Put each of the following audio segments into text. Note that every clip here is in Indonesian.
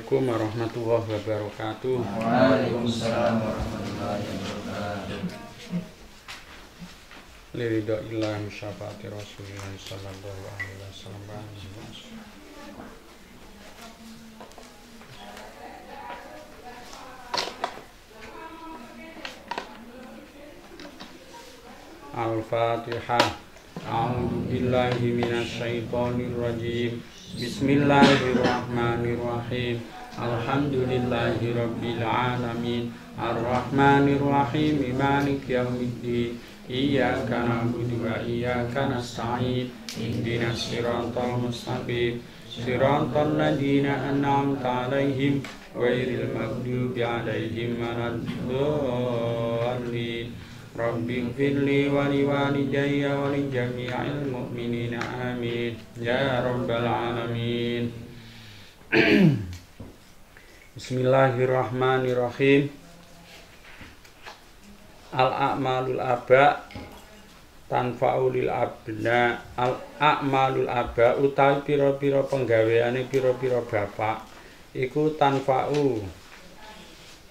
Assalamualaikum warahmatullahi wabarakatuh. Waalaikumsalam warahmatullahi wabarakatuh. Liridaillahi syafaati Rasulillah sallallahu alaihi wasallam. Al-Fatihah. A'udzu billahi minasyaitonir rajim. Bismillahirrahmanirrahim. Alhamdulillahi rabbil alamin. Ar-Rahmanir Rahim. Maliki yaumiddin. Iyyaka na'budu wa iyyaka nasta'in. Ihdinas siratal mustaqim. Siratal ladzina an'amta 'alaihim ghairil maghdubi 'alaihim waladdallin. Rabbighfirli wa liwalidayya wa li jami'il mu'minina amin ya rabbal alamin. Bismillahirrahmanirrahim. Al-a'malul aba tanfa'u lil abna. Al-a'malul aba utawi pira-pira penggaweane pira-pira bapak iku tanfa'u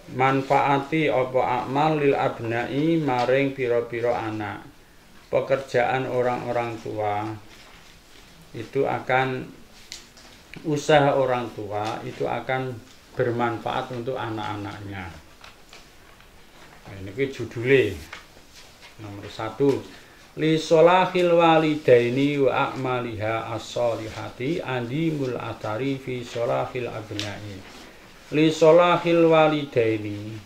manfaati apa amal lil abnai maring pira-pira anak. Pekerjaan orang-orang tua itu akan, usaha orang tua itu akan bermanfaat untuk anak-anaknya. Nah, ini judulnya nomor 1, li sholahil walidaini wa a'maliha as-sholihati andimul athari fi sholahil abnai. Li sholahil walidaini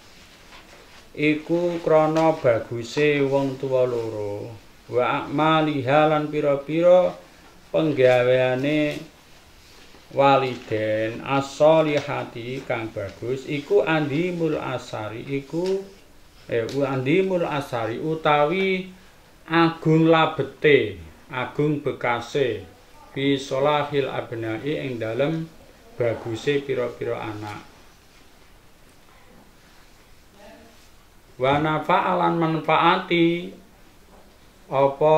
iku krana baguse wong tuwa loro, wa a'maliha lan pira-pira penggaweane waliden as-sholihati kang bagus iku andimul asari iku andimul asari utawi agung labete, agung bekase fi sholahil abnai ing dalem baguse pira-pira anak. Wa nafa'alan manfaati apa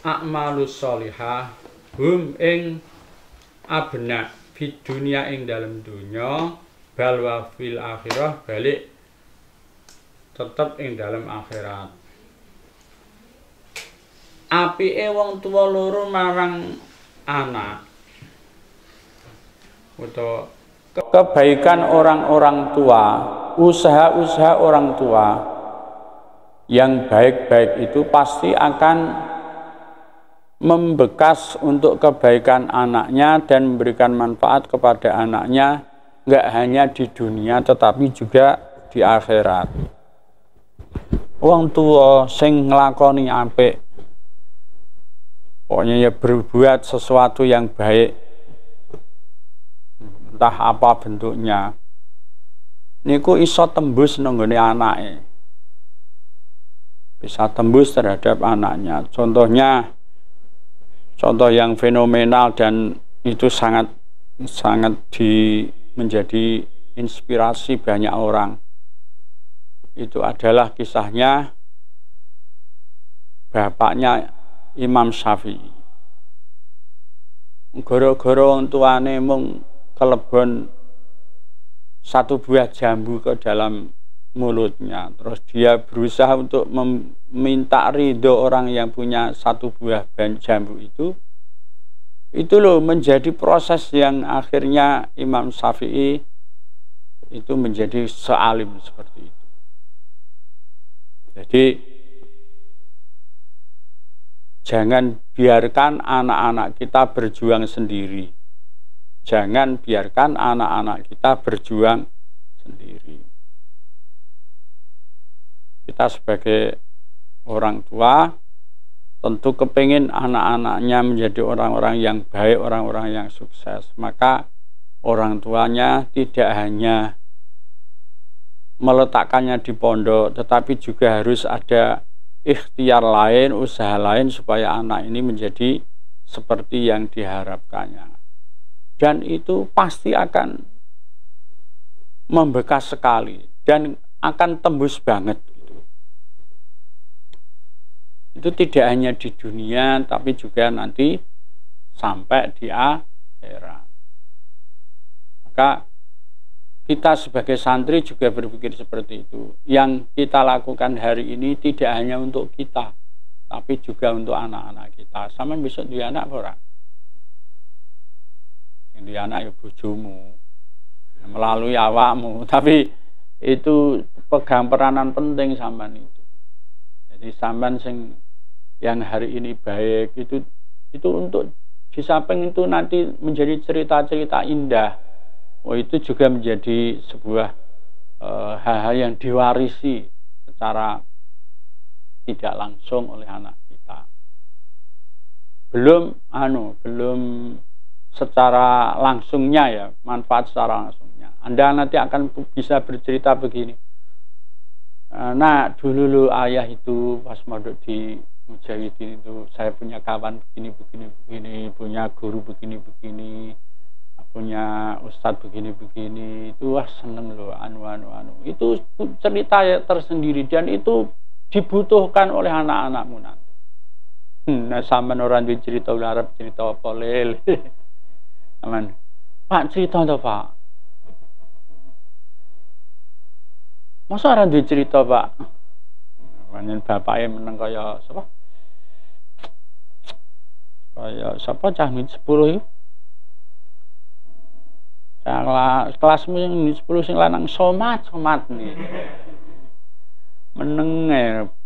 a'malus sholihah hum ing abna fi dunya ing dalem dunya bal wa fil akhirah balik tetep ing dalem akhirat. Apike wong tuwa loro marang anak utawa kebaikan orang-orang tua, usaha-usaha orang tua yang baik-baik itu pasti akan membekas untuk kebaikan anaknya dan memberikan manfaat kepada anaknya, enggak hanya di dunia tetapi juga di akhirat. Wong tua sing nglakoni apik, pokoknya ya berbuat sesuatu yang baik, entah apa bentuknya, niku iso tembus nenggone anake, bisa tembus terhadap anaknya. Contoh yang fenomenal dan itu sangat menjadi inspirasi banyak orang, itu adalah kisahnya bapaknya Imam Syafi'i. Gara-gara wong tuane mung kelebon satu buah jambu ke dalam mulutnya, terus dia berusaha untuk meminta ridho orang yang punya satu buah jambu itu loh menjadi proses yang akhirnya Imam Syafi'i itu menjadi sealim seperti itu. Jadi jangan biarkan anak-anak kita berjuang sendiri. Jangan biarkan anak-anak kita berjuang sendiri. Kita sebagai orang tua tentu kepingin anak-anaknya menjadi orang-orang yang baik, orang-orang yang sukses. Maka orang tuanya tidak hanya meletakkannya di pondok, tetapi juga harus ada ikhtiar lain, usaha lain supaya anak ini menjadi seperti yang diharapkannya. Dan itu pasti akan membekas sekali dan akan tembus banget gitu. Itu tidak hanya di dunia tapi juga nanti sampai di akhirat. Maka kita sebagai santri juga berpikir seperti itu. Yang kita lakukan hari ini tidak hanya untuk kita, tapi juga untuk anak-anak kita. Sama besok dia anak orang. Yang dia anak ya bojomu, melalui awakmu. Tapi itu pegang peranan penting sampean itu. Jadi sampean yang hari ini baik itu untuk di samping itu nanti menjadi cerita-cerita indah. Oh, itu juga menjadi sebuah hal-hal yang diwarisi secara tidak langsung oleh anak kita. Belum secara langsungnya ya, manfaat secara langsungnya. Anda nanti akan bisa bercerita begini. Nah, dulu ayah itu pas mondok di Mujahidin itu saya punya kawan begini, punya guru begini, punya ustadz begini, itu wah seneng loh, anu. Itu cerita tersendiri dan itu dibutuhkan oleh anak-anakmu nanti. Nah, sampean orang di cerita Arab cerita apa lele. Aman. Pak cerita to, Pak. Masa orang di cerita, Pak? Panjen bapake meneng kaya sapa? Kaya sapa cah 10 iki? Kelasmu yang 10 sing lanang somat nih. Meneng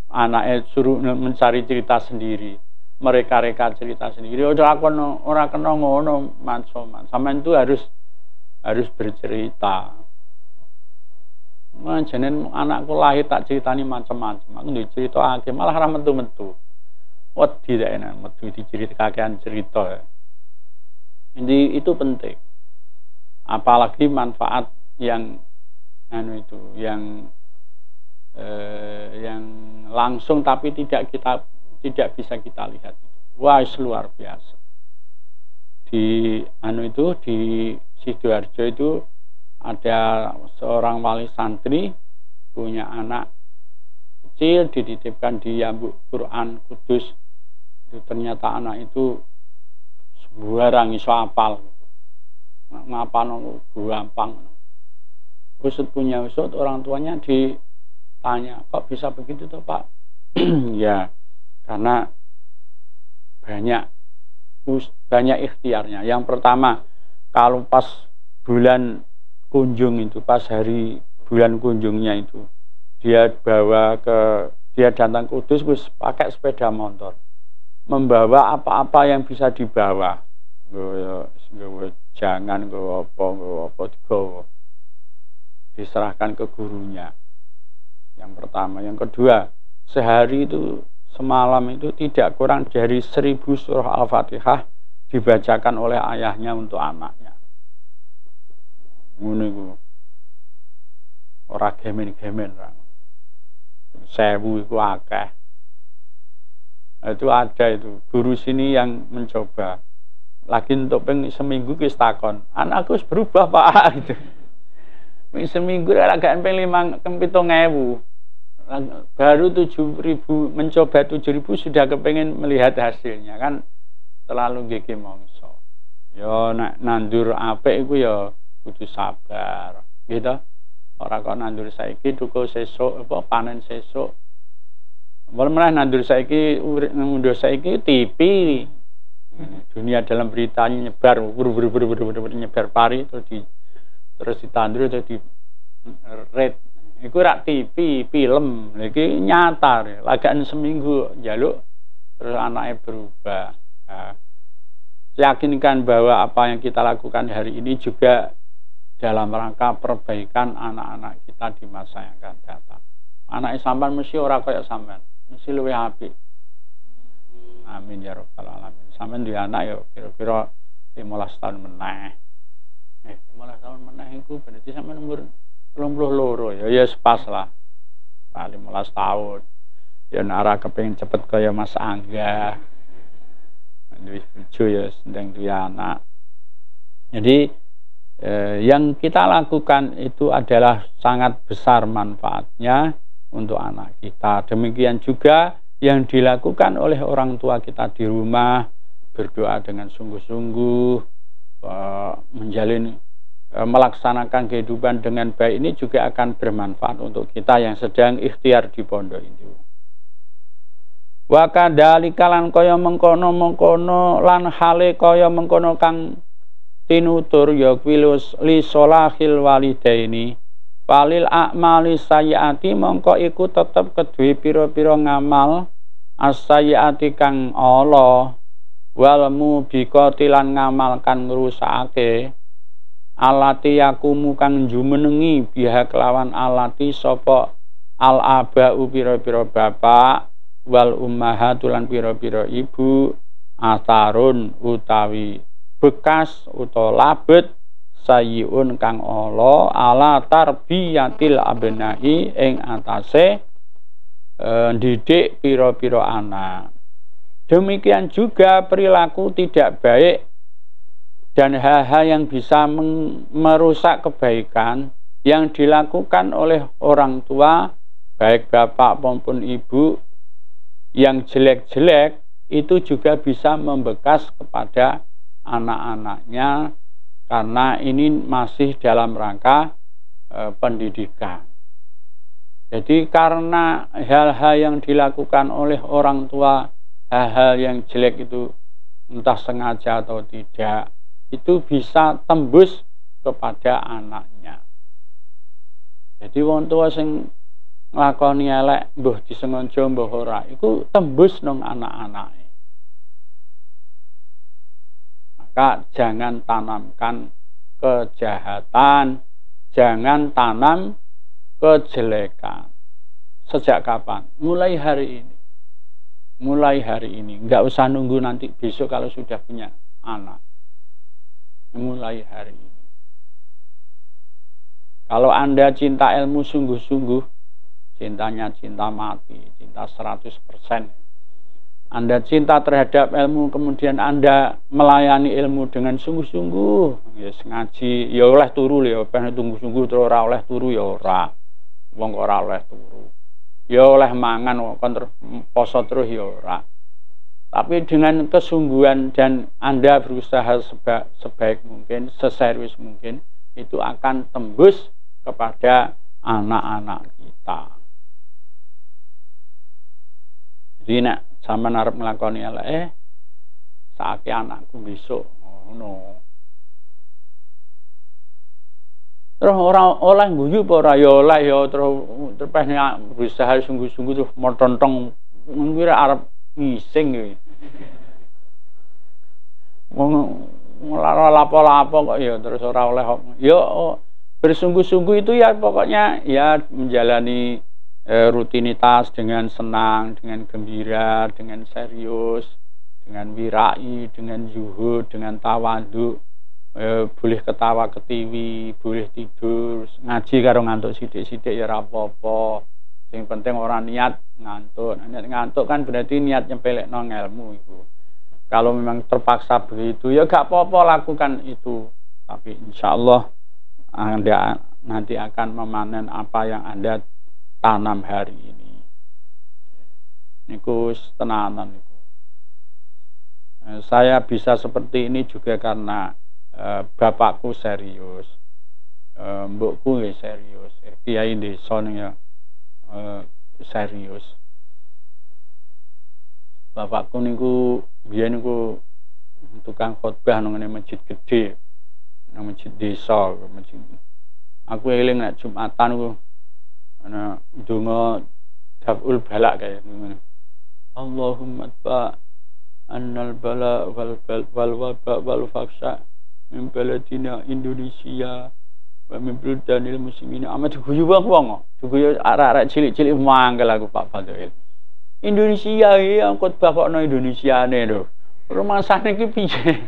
anaknya suruh mencari cerita sendiri, mereka cerita sendiri. Ora kena ngono mat somat. Sampeyan itu harus bercerita. Jeneng anakku lahir tak ceritani macam-macam. Aku ndek cerita akeh malah ra metu-metu. Wedi dak enak metu diceritakan cerita. Jadi itu penting. Apalagi manfaat yang yang langsung tapi tidak bisa kita lihat itu. Wah, luar biasa. Di di Sidoarjo itu ada seorang wali santri punya anak kecil dititipkan di Yambuk Quran Kudus. Itu ternyata anak itu sembarang iso hafal. Ngapalno gampang. Usut punya usut, orang tuanya ditanya, kok bisa begitu toh Pak? Ya, karena banyak ikhtiarnya. Yang pertama, kalau pas bulan kunjung itu, pas hari bulan kunjungnya itu, dia datang ke Kudus pakai sepeda motor, membawa apa-apa yang bisa dibawa. Jangan diserahkan ke gurunya. Yang pertama, yang kedua, sehari itu semalam itu tidak kurang dari 1000 surah Al-Fatihah dibacakan oleh ayahnya untuk anaknya. Ngono iku. Ora gemen-gemen ra. 1000 iku akeh. Itu ada itu guru sini yang mencoba. Lagi untuk seminggu wis takon, anakku wis berubah Pak gitu. Seminggu agak peng 7.000. Baru 7.000, mencoba 7.000 sudah kepengen melihat hasilnya, kan terlalu gege mongso. Yo nak nandur apik iku ya kudu sabar, gitu. Ora kok nandur saiki duko sesuk apa panen sesuk. Malah nandur saiki mundur saiki TV. Dunia dalam beritanya nyebar nyebar pari terus ditandur terus di red. Iku rak TV, film, iki nyata. Lagaan seminggu njaluk terus anaknya berubah. Nah, yakinkan bahwa apa yang kita lakukan hari ini juga dalam rangka perbaikan anak-anak kita di masa yang akan datang. Anaknya sampean mesti ora kaya sampean, mesti luwih apik. Amin ya rabbal alamin. Sampeyan duwe anak ya kira-kira 15 tahun meneh. 15 tahun meneh iku berarti sampeyan umur 32 ya pas lah. 15 tahun. Ya nek kepengin cepet kaya Mas Angga. Duwe bojo ya sedang duwe anak. Jadi yang kita lakukan itu adalah sangat besar manfaatnya untuk anak kita. Demikian juga yang dilakukan oleh orang tua kita di rumah, berdoa dengan sungguh-sungguh, menjalin melaksanakan kehidupan dengan baik ini juga akan bermanfaat untuk kita yang sedang ikhtiar di pondok itu. Wa kadzalika lan kaya mengkono-mengkono lan hale kaya mengkono kang tinutur ya kuwi li sholahil walidaini walil a'mali sayyiati mongko iku tetep kedue pira-pira ngamal as-sayyiati kang ala wal mubiqati lan ngamal kang ngrusakake alati yakumu kang jumenengi biha kelawan alati sapa al abau pira-pira bapak wal ummahat lan pira-pira ibu atarun utawi bekas utawa labet sayyun kang ala tarbiyatil abnahi ing atase didik pira-pira anak. Demikian juga perilaku tidak baik dan hal-hal yang bisa merusak kebaikan yang dilakukan oleh orang tua, baik bapak maupun ibu, yang jelek-jelek itu juga bisa membekas kepada anak-anaknya karena ini masih dalam rangka pendidikan. Jadi karena hal-hal yang dilakukan oleh orang tua, hal-hal yang jelek itu entah sengaja atau tidak, itu bisa tembus kepada anaknya. Jadi wong tua sing nglakoni elek mbuh disengaja mbuh ora iku tembus nang anak-anake. Maka jangan tanamkan kejahatan, jangan tanam kejelekan. Sejak kapan? Mulai hari ini. Mulai hari ini, enggak usah nunggu nanti besok kalau sudah punya anak. Mulai hari ini. Kalau Anda cinta ilmu sungguh-sungguh, cintanya cinta mati, cinta 100%. Anda cinta terhadap ilmu, kemudian Anda melayani ilmu dengan sungguh-sungguh. Ya ngaji, ya oleh turu ya, pengen tunggu-sungguh terus ora oleh turu ya ora. Wong ora oleh turu. Ya oleh mangan kon poso terus ya ora. Tapi dengan kesungguhan dan Anda berusaha sebaik mungkin, seserius mungkin, itu akan tembus kepada anak-anak kita. Jadi nek sampean arep nglakoni elek, saiki anakku besok ngono. Terus ora oleh guyu apa ora ya oleh ya terus berusaha sungguh-sungguh terus motontong ngira arep ngising iki. Wong lapo-lapo kok ya terus ora oleh ya bersungguh-sungguh itu ya pokoknya ya menjalani rutinitas dengan senang, dengan gembira, dengan serius, dengan wirai, dengan zuhud, dengan tawadhu. Boleh ketawa ketiwi, boleh tidur, ngaji karo ngantuk sithik-sithik ya ora apa-apa. Yang penting orang niat ngantuk. Niat ngantuk kan berarti niat nyempelekno ilmu itu. Kalau memang terpaksa begitu ya gak apa-apa, lakukan itu. Tapi insya Allah Anda nanti akan memanen apa yang Anda tanam hari ini. Niku tenanan niku. Saya bisa seperti ini juga karena bapakku serius, mbokku ya serius, kiai desa ya serius. Bapakku niku biyen niku tukang khotbah nang masjid gede, nang masjid desa, masjid. Aku eling nek Jumatan niku ana donga daful balak kaya ngene. Allahumma tba annal bala wal waba wal faksha min baladina Indonesia wa min buldanil muslimin. Amat guyu wong-wong, guyu arek-arek cilik-cilik mangkel aku Pak Fadil. Indonesia iki khotbah kok nang Indonesiane lho. Rumasane iki piye?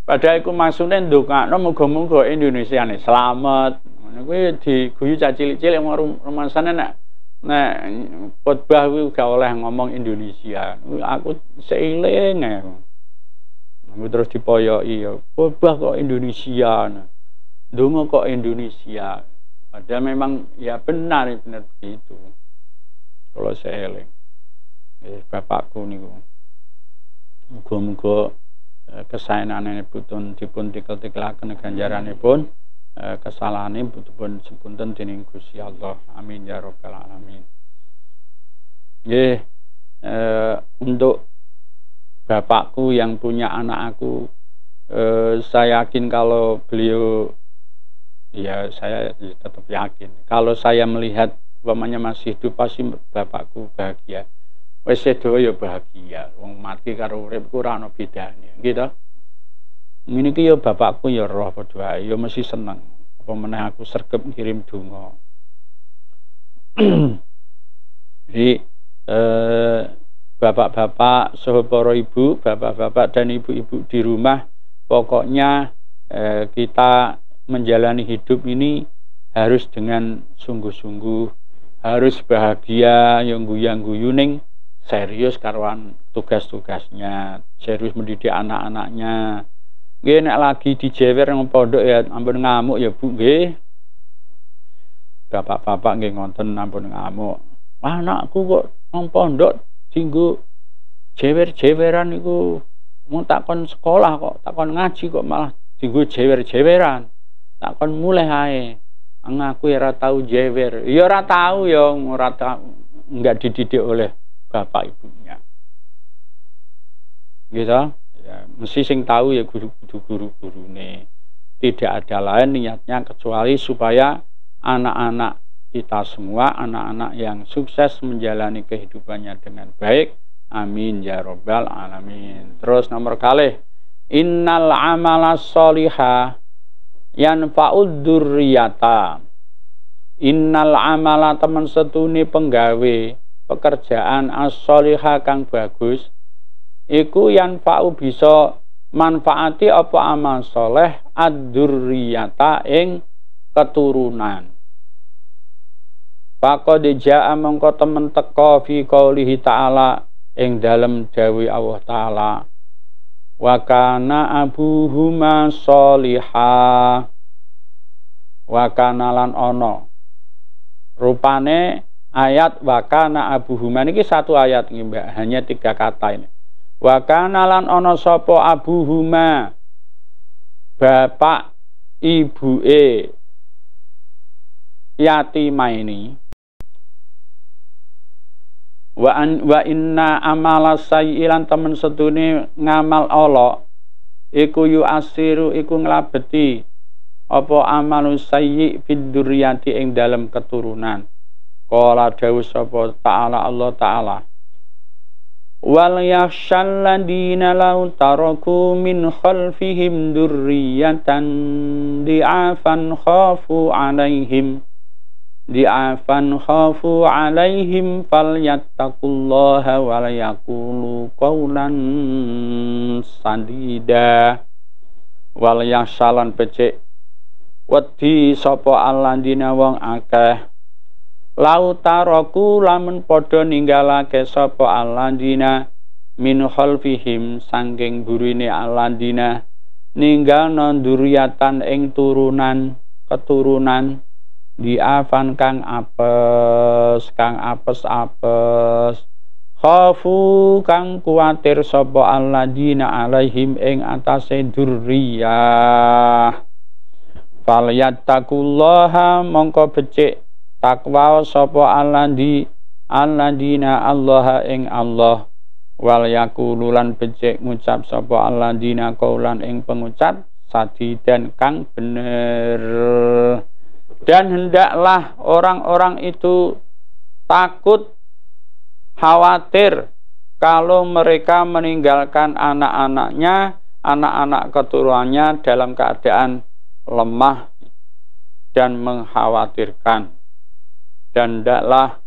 Padahal iku maksude ndongakno muga-muga Indonesiane slamet. Ngono kuwi diguyu cah cilik-cilik rumasane nek khotbah kuwi gak oleh ngomong Indonesia. Aku seiling ae. Terus dipoyoki ya, khotbah kok Indonesia. Ndonga kok Indonesia. Padahal memang ya benar begitu. Kalau saya eling. Bapakku niku. Muga-muga kesaenane putun dipun tikel-tikelaken ganjaranipun Kesalahane pun sepunten dening Gusti Allah. Amin ya rabbal alamin. Nggih, untuk bapakku yang punya anak aku, saya yakin kalau beliau, ya saya tetap yakin kalau saya melihat umpamanya masih hidup pasti bapakku bahagia. Wis sedo ya bahagia, wong mati karo urip ku ora ana bedane, gitu. Ngene iki ya bapakku ya roh padha ae ya mesti seneng. Apa meneh aku sregep ngirim donga. Jadi bapak-bapak saha para ibu, bapak-bapak dan ibu-ibu di rumah, pokoknya kita menjalani hidup ini harus dengan sungguh-sungguh, harus bahagia, yang guyang-guyuning, serius karuan tugas-tugasnya, serius mendidik anak-anaknya. Nggih nek lagi dijewer nang pondok ya ampun ngamuk ya Bu nggih. Bapak-bapak nggih ngonten ampun ngamuk. Anakku kok nang pondok dinggo jewer-jeweran iku mung takon sekolah kok, takon ngaji kok malah dinggo jewer-jeweran. Takon mulai ae. Aku ya ora tau jewer. Ya ora tau ya ora enggak dididik oleh bapak ibunya. Gitu. Ya, mesti sing tahu ya guru-gurune. Tidak ada lain niatnya kecuali supaya anak-anak kita semua, anak-anak yang sukses menjalani kehidupannya dengan baik. Amin ya rabbal alamin. Terus nomor kalih, innal amala sholihah yanfa'ud dzurriyyata. Innal amala temen setune penggawe pekerjaan as-sholihah kang bagus iku yanfa'u bisa manfaati apa amal soleh ad-dzurriyyata ing keturunan. Faqad jaa mongko temen teka fi qaulihi ta'ala ing dalem dawuh Allah taala wa kana abuhuma sholihah wa kana lan ana rupane ayat wa kana abuhuma niki satu ayat nggih Mbak, hanya 3 kata ini. Wa kana lan ana sapa abuhuma bapak ibuke yatimaini wa inna amala sayyilan temen setune ngamal ala iku yu asiru iku nglabeti apa amalu sayyi fid dzurriyyati ing dalem keturunan. Qala dawuh sapa ta'ala Allah taala wal yakhshal ladina law taraku min khalfihim dzurriyyatan di'afan khafu alaihim falyattaqullaha wa yaqulu qawlan sadida. Wal yakhshalan becik wedi sapa alladina wong akeh lau taraku lamun padha ninggalake sapa alladina min khalfihim sangking burine alladina ninggalna dzurriatan ing keturunan diafan kang apes khafu kang kuwatir sapa alladina alaihim ing atase dzurriyah falyattaqullaha mongko becik takwa sapa alladina Allah ing Allah wal yaqululan becik ngucap sapa alladina qaulan ing pengucap sadidan kang bener. Dan hendaklah orang-orang itu takut khawatir kalau mereka meninggalkan anak-anaknya, anak-anak keturunannya dalam keadaan lemah dan mengkhawatirkan. Dan hendaklah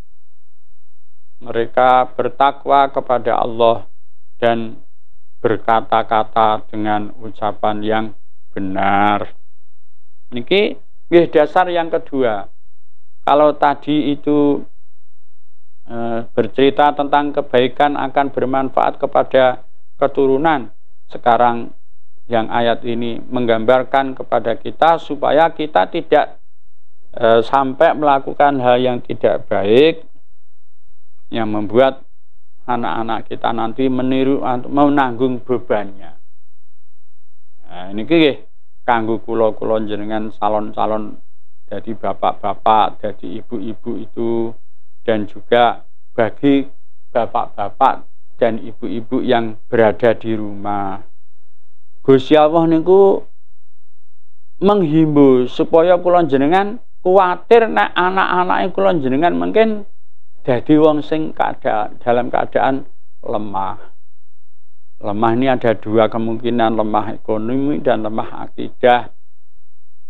mereka bertakwa kepada Allah dan berkata-kata dengan ucapan yang benar. Niki nggih dasar yang kedua. Kalau tadi itu bercerita tentang kebaikan akan bermanfaat kepada keturunan, sekarang yang ayat ini menggambarkan kepada kita supaya kita tidak sampai melakukan hal yang tidak baik yang membuat anak-anak kita nanti meniru atau menanggung bebannya. Nah, ini kanggo kula jenengan calon-calon jadi bapak-bapak, jadi ibu-ibu itu, dan juga bagi bapak-bapak dan ibu-ibu yang berada di rumah. Gusti Allah niku menghimbau supaya kula jenengan kuwatir nek anak-anake kula jenengan mungkin dadi wong sing dalam keadaan lemah. Lemah ini ada dua kemungkinan, lemah ekonomi dan lemah akidah.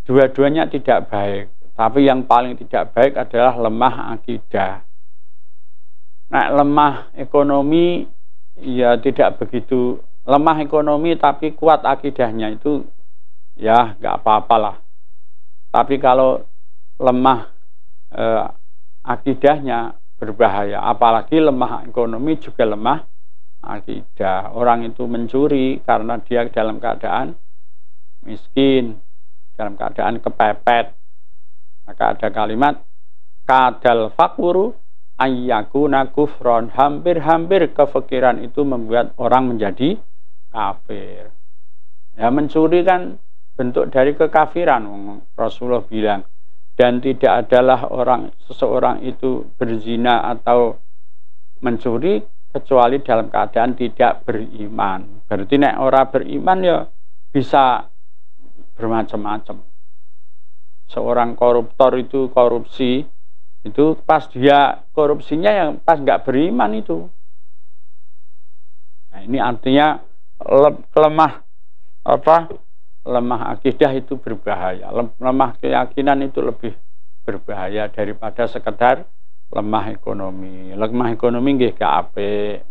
Dua-duanya tidak baik, tapi yang paling tidak baik adalah lemah akidah. Nah, lemah ekonomi ya tidak begitu, lemah ekonomi tapi kuat akidahnya itu ya nggak apa-apalah. Tapi kalau lemah akidahnya berbahaya, apalagi lemah ekonomi juga lemah akidah. Orang itu mencuri karena dia dalam keadaan miskin, dalam keadaan kepepet. Maka ada kalimat kadal fakuru ayyakuna kufron, hampir-hampir kefikiran itu membuat orang menjadi kafir. Ya, mencuri kan bentuk dari kekafiran, Rasulullah bilang. Dan tidak adalah seseorang itu berzina atau mencuri kecuali dalam keadaan tidak beriman. Berarti nek ora beriman ya bisa bermacam-macam. Seorang koruptor itu korupsi, itu pas dia korupsinya yang pas nggak beriman itu. Nah, ini artinya lemah akidah itu berbahaya. Lemah keyakinan itu lebih berbahaya daripada sekedar lemah ekonomi. Lemah ekonomi nggih gak apik.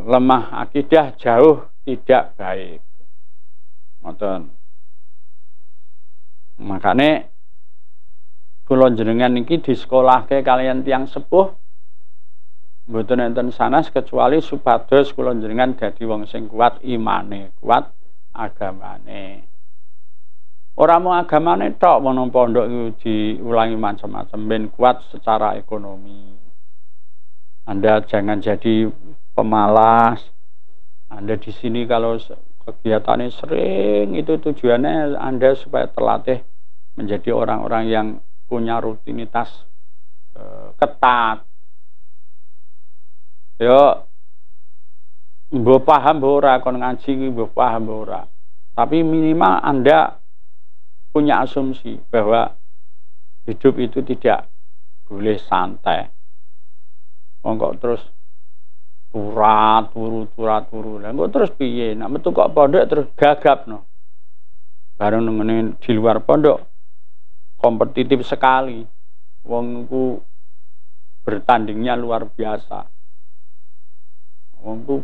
Lemah akidah jauh tidak baik. Ngoten. Makane kula jenengan niki disekolahke kalian tiyang sepuh mboten enten sanes kecuali supados kula jenengan dadi wong sing kuat imane, kuat agamane. Ora mau agamane tok wong pondok iku diulangi macam-macam ben kuat secara ekonomi. Anda jangan jadi pemalas. Anda di sini kalau kegiatannya sering itu tujuannya Anda supaya terlatih menjadi orang-orang yang punya rutinitas ketat. Yo mbok paham mbok ora kon ngaji iki mbok paham mbok ora. Tapi minimal Anda punya asumsi bahwa hidup itu tidak boleh santai. Kok terus turu. Lah kok terus piye? Nek metu kok pondok terus gagapno. Bareng nengene di luar pondok kompetitif sekali. Wong ku bertandingnya luar biasa. Wong ku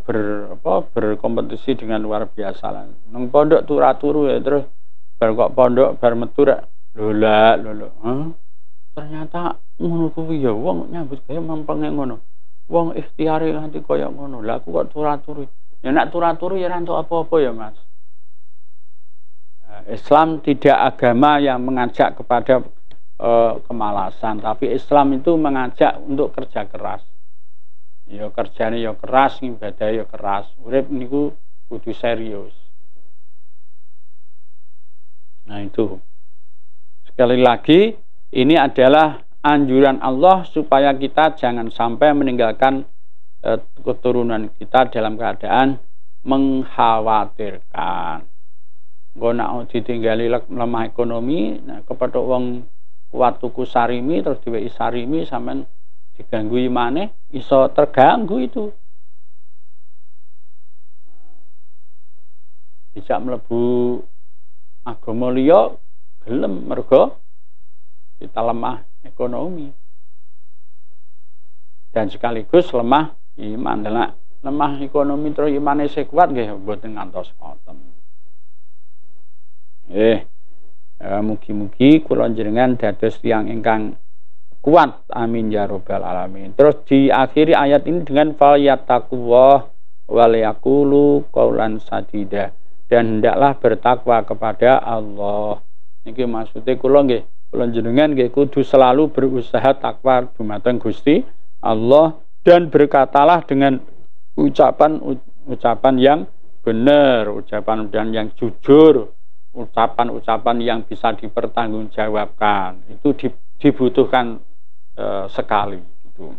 berkompetisi dengan luar biasa lah. Nang pondok turu ya terus bar kok pondok bar metu rek lolo. Ternyata ngono kuwi ya wong nyambut gawe mempenge ngono. Wong ikhtiare nganti kaya ngono. Lah aku kok turu. Ya nek turu ya ora entuk apa-apa ya, Mas. Islam tidak agama yang mengajak kepada kemalasan, tapi Islam itu mengajak untuk kerja keras. Ya kerjane ya keras, ibadah ya keras. Urip niku kudu serius. Nah itu. Sekali lagi ini adalah anjuran Allah supaya kita jangan sampai meninggalkan keturunan kita dalam keadaan mengkhawatirkan. Engko nek ditinggali lemah ekonomi, nek kepada wong kuat tuku sarimi terus diweki sarimi sampean diganggu imane iso terganggu itu. Dijak mlebu agama liya gelem mergo kita lemah ekonomi dan sekaligus lemah iman. Lemah ekonomi terus imane sing kuat nggih mboten ngantos ngoten. Mugi-mugi kula jenengan dados tiyang ingkang kuat, amin ya rabbal alamin. Terus diakhiri ayat ini dengan falyattaqullah wal yaqulu qaulan sadida, dan hendaklah bertakwa kepada Allah. Niki maksudnya kula jenengan nggih kudu selalu berusaha takwa dumateng Gusti Allah dan berkatalah dengan ucapan yang benar, ucapan-ucapan yang jujur, ucapan-ucapan yang bisa dipertanggungjawabkan. Itu dibutuhkan sekali gitu.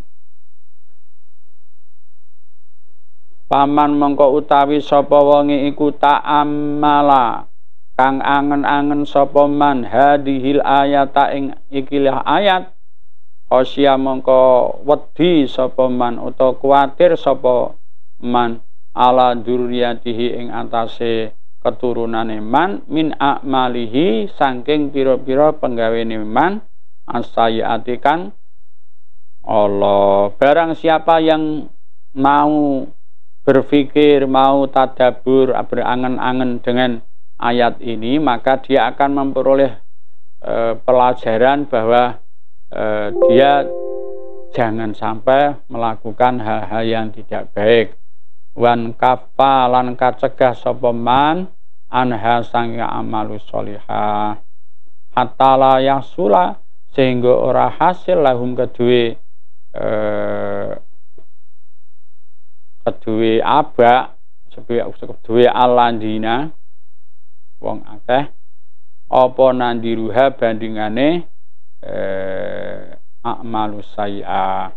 Paman mengko utawi sapa wonge iku ta'ammala kang angen-angen sapa man hadhil ayata ing ikilah ayat, khosya mengko wedi sapa man utawa kuwatir sapa man ala dzurriyyatihi ing atase keturunane man min a'malihi saking pira-pira penggawene man asayati kan Allah. Barang siapa yang mau berpikir, mau tadabbur, berangan-angan dengan ayat ini, maka dia akan memperoleh pelajaran bahwa dia jangan sampai melakukan hal-hal yang tidak baik. Wan kafa lan kacegah sapa man anha sang amalu sholihah hatta la yasula, sehingga ora hasil lahum kedue abak kedue alandina wong akeh apa nandiruha bandingane a'malu sayyi'ah.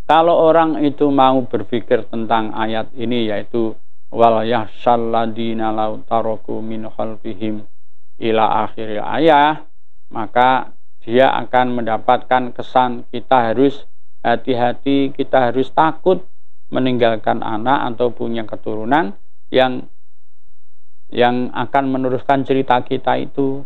Kalau orang itu mau berpikir tentang ayat ini, yaitu wal yahsyal ladina law taraku min khalfihim ila akhir ayat, maka dia akan mendapatkan kesan kita harus hati-hati, kita harus takut meninggalkan anak atau punya keturunan yang akan meneruskan cerita kita itu,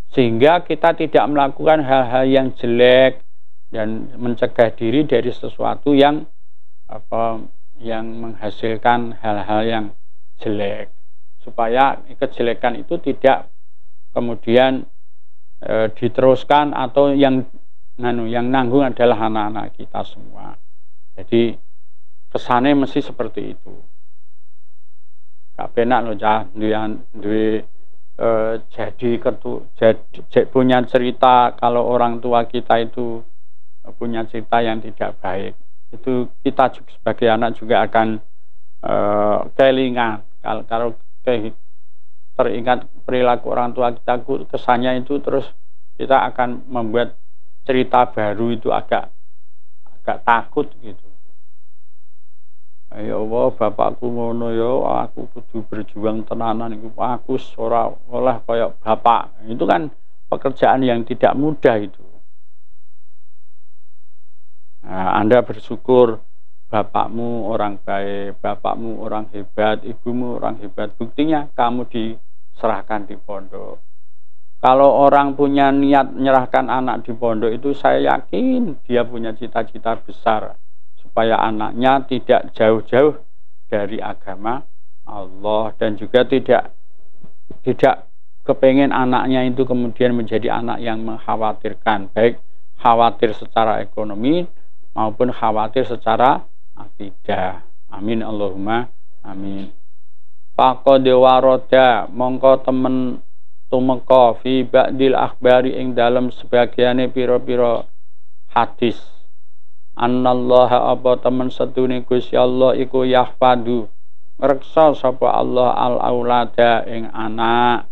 sehingga kita tidak melakukan hal-hal yang jelek dan mencegah diri dari sesuatu yang menghasilkan hal-hal yang jelek, supaya kejelekan itu tidak kemudian diteruskan, atau yang nanggung adalah anak-anak kita semua. Jadi kesannya mesti seperti itu. Gak penak loh cah jadi punya cerita kalau orang tua kita itu punya cerita yang tidak baik. Itu kita juga, sebagai anak juga akan kelingan. Kalau teringat perilaku orang tua kita, kesannya itu terus kita akan membuat cerita baru itu agak takut gitu. Ya Allah, bapakku ngono ya, aku kudu berjuang tenanan iku, aku ora oleh kaya bapak. Itu kan pekerjaan yang tidak mudah itu. Nah, Anda bersyukur bapakmu orang baik, bapakmu orang hebat, ibumu orang hebat. Buktinya kamu diserahkan di pondok. Kalau orang punya niat menyerahkan anak di pondok itu, saya yakin dia punya cita-cita besar supaya anaknya tidak jauh-jauh dari agama Allah, dan juga tidak kepengen anaknya itu kemudian menjadi anak yang mengkhawatirkan, baik khawatir secara ekonomi maupun khawatir secara akidah. Amin Allahumma amin. Faqad waroda mongko temen tumeka fi ba'dil akhbari ing dalam sebagiane pira-pira hadis, annallaha apa temen sedune Gusti Allah iku yahfadu ngreksa sapa Allah al aulada ing anak,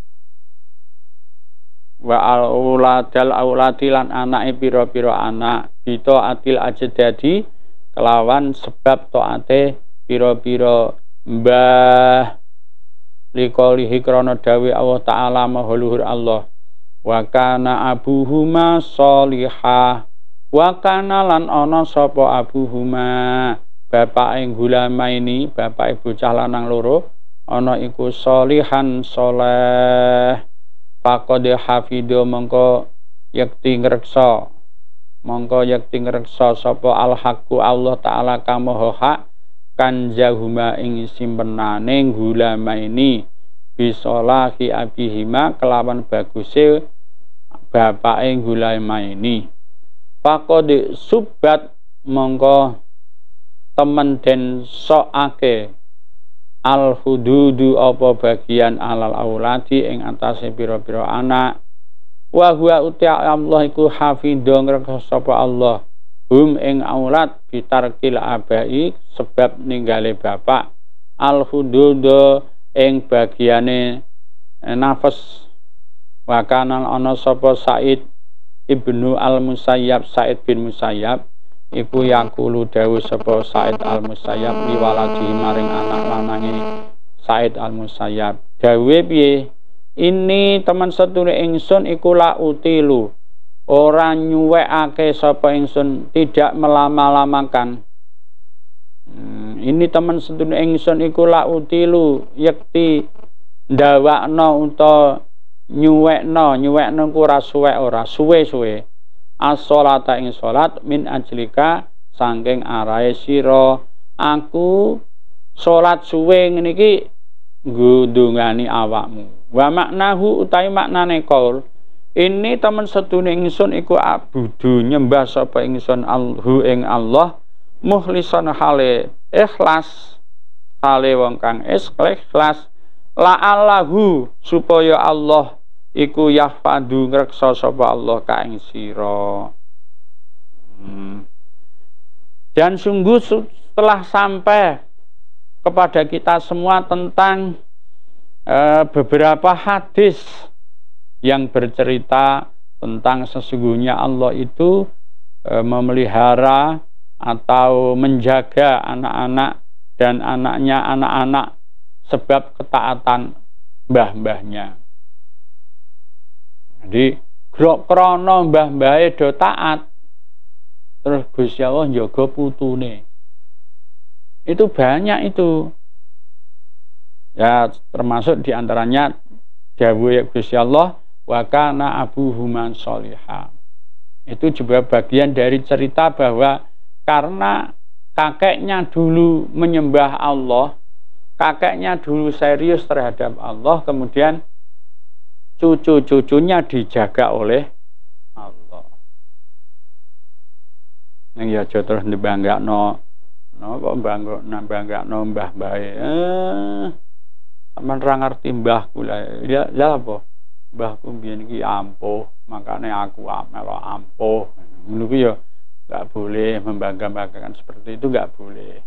wa al auladal auladi lan anake pira-pira anak, bito atil ajdadi kelawan sebab taate pira-pira mbah, liqaulihi krana dawe Allah taala maha luhur Allah, wa kana abuhuma sholihah, wa kana lan ana sapa abuhuma bapak ing gulama ini, bapak bocah lanang loro, ana iku sholihan soleh, faqad hafidho mongko yakti ngreksa sapa al haqqu Allah taala kamaha hak kan jahuma ing simpenane gulama ini bisolahi abihima kelawan baguse bapake gulama ini. Faqad subat mongko temen den sokake al hududu apa bagian alal auladi ing atase pira-pira anak, wa huwa utia Allah iku hafidho ngreksa sapa Allah ing aulad bitarkil abai sebab ninggale bapak, al-hudud ing bagiane nafas. Wa kana ana sapa Said Ibnu Al-Musayyab, Said bin Musayyab iku yaqulu dawuh sapa Said Al-Musayyab liwaladi maring anak lanange Said Al-Musayyab. Dawuhe piye? Ini teman sedulur ingsun iku la utilu, ora nyuwekake sapa ingsun, tidak melama-lamakan. Ini teman sedulur ingsun iku la utilu yekti ndawakno utawa nyuwekno ku ora suwe-suwe as-sholata ing salat min ajlika saking arahe sira. Aku salat suwe ngene iki nggo ndongani awakmu. Wa maknahu utawi maknane qaul ini temen sedune ingsun iku abudu nyembah sapa ingsun alhu ing Allah mukhlishan hale ikhlas, hale wong kang ikhlas la'allahu supaya Allah iku yahfadu ngreksa sapa Allah ka ing sira. Dan sungguh setelah sampai kepada kita semua tentang beberapa hadis yang bercerita tentang sesungguhnya Allah itu memelihara atau menjaga anak-anak dan anaknya anak-anak sebab ketaatan mbah-mbahnya. Jadi krana mbah-mbahe do taat, terus Gusti Allah njaga putune. Itu banyak itu. Ya termasuk diantaranya dawuh Gusti Allah wa kana abuhuma sholihah. Itu juga bagian dari cerita bahwa karena kakeknya dulu menyembah Allah, kakeknya dulu serius terhadap Allah, kemudian cucu-cucunya dijaga oleh Allah. Nang ya aja terus dibanggakno, napa banggakno mbah-mbahe. Sampeyan ra ngerti mbahku lah. Ya apa? Mbahku mbiyen iki ampuh, makane aku melok ampuh. Ngono ku ya enggak boleh membangga-banggakan seperti itu, enggak boleh.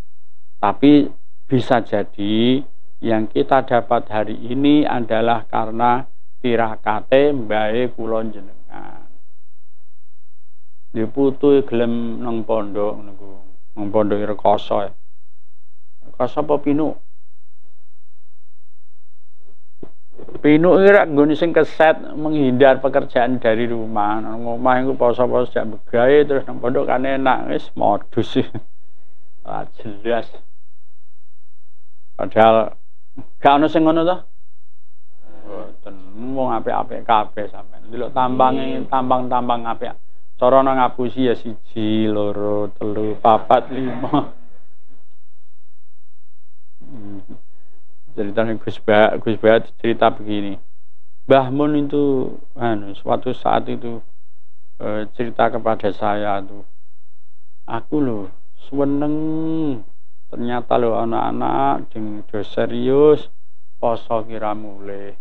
Tapi bisa jadi yang kita dapat hari ini adalah karena tirakate mbahe kula jenengan. Diputu gelem nang pondok niku, nang pondok Rekoso. Rekoso apa Pinu? Pinu ora nggone sing keset menghindar pekerjaan dari rumah. Nang omah iku poso-poso jak begawe terus nang pondok kan enak, wis modus. Ah jelas. Padahal gak ono sing ngono to. Mboten, wong apik-apik kabeh sampean. Delok tambange, tambang-tambang apik. Cara nang ngapusi ya 1, 2, 3, 4, 5. Ceritanya Gus Bah cerita begini. Mbah Mun itu suatu saat itu cerita kepada saya tuh. Aku loh seneng ternyata loh anak-anak do serius poso kira mulai.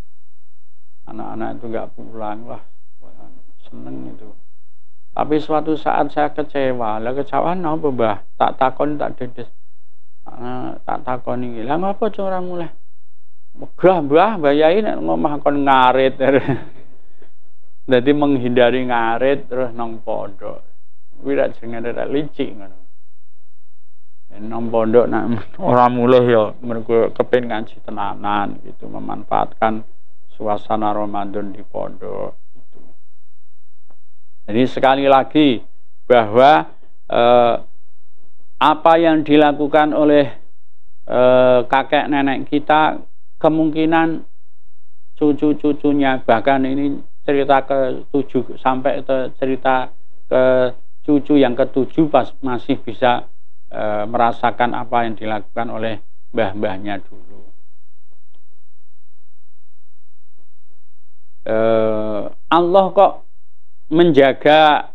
Anak-anak itu enggak pulang, wah seneng itu. Tapi suatu saat saya kecewa. Lah kecewaan apa Mbah? Tak takon tak dedes. Tak takon iki. Lah ngapa ora mulai? Megah Mbah, Yai nek ngomah kon ngarit. Dadi menghindari ngarit terus nang pondok. Kuwi ra jenenge ra licik ngono. Nang pondok nek ora mulih ya mergo kepen ngaji tenanan gitu, memanfaatkan suasana Ramadan di pondok itu. Jadi sekali lagi bahwa apa yang dilakukan oleh kakek nenek kita kemungkinan cucu-cucunya, bahkan ini cerita ke-7 sampai ke cerita ke cucu yang ke-7 pas masih bisa merasakan apa yang dilakukan oleh mbah-mbahnya dulu. Allah kok menjaga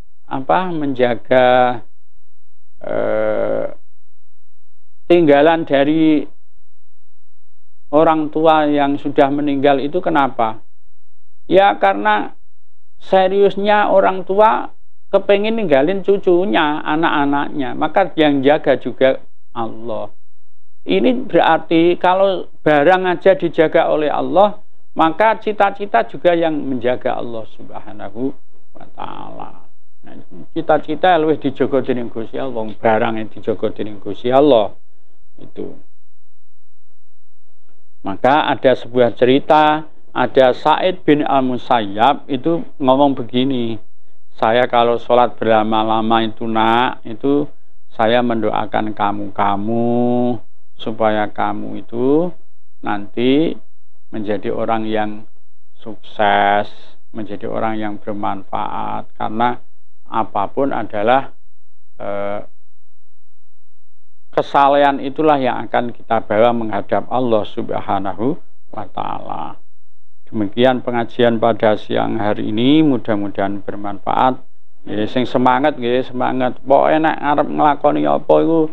tinggalan dari orang tua yang sudah meninggal itu kenapa? Ya karena seriusnya orang tua kepengen ninggalin cucunya, anak-anaknya, maka yang jaga juga Allah. Ini berarti kalau barang aja dijaga oleh Allah, maka cita-cita juga yang menjaga Allah Subhanahu wa taala. Nah, cita-cita luwih dijaga dening Gusti Allah, barang yang dijaga dening Gusti Allah. Itu. Maka ada sebuah cerita, ada Sa'id bin Al-Musayyab itu ngomong begini, saya kalau sholat berlama-lama itu nak, itu saya mendoakan kamu supaya kamu itu nanti menjadi orang yang sukses, menjadi orang yang bermanfaat, karena apapun adalah kesalehan itulah yang akan kita bawa menghadap Allah Subhanahu wa taala. Demikian pengajian pada siang hari ini, mudah-mudahan bermanfaat. Ya, sing semangat nggih, semangat. Pokoke nek arep nglakoni apa iku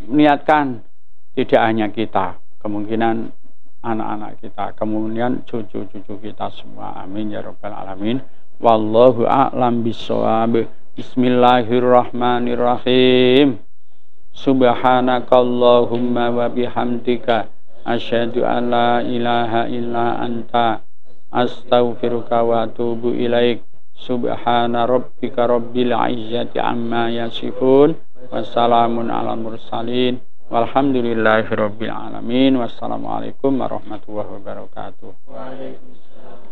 niatkan, tidak hanya kita, kemungkinan anak-anak kita, kemudian cucu-cucu kita semua. Amin ya rabbal alamin. Wallahu a'lam bishawab. Bismillahirrahmanirrahim. Subhanakallahumma wa bihamdika asyhadu an la ilaha illa anta astaghfiruka wa atubu ilaik. Subhana rabbika rabbil izzati amma yasifun. Wassalamun ala mursalin. Walhamdulillahi rabbil alamin. Wassalamualaikum warahmatullahi wabarakatuh. Waalaikumsalam.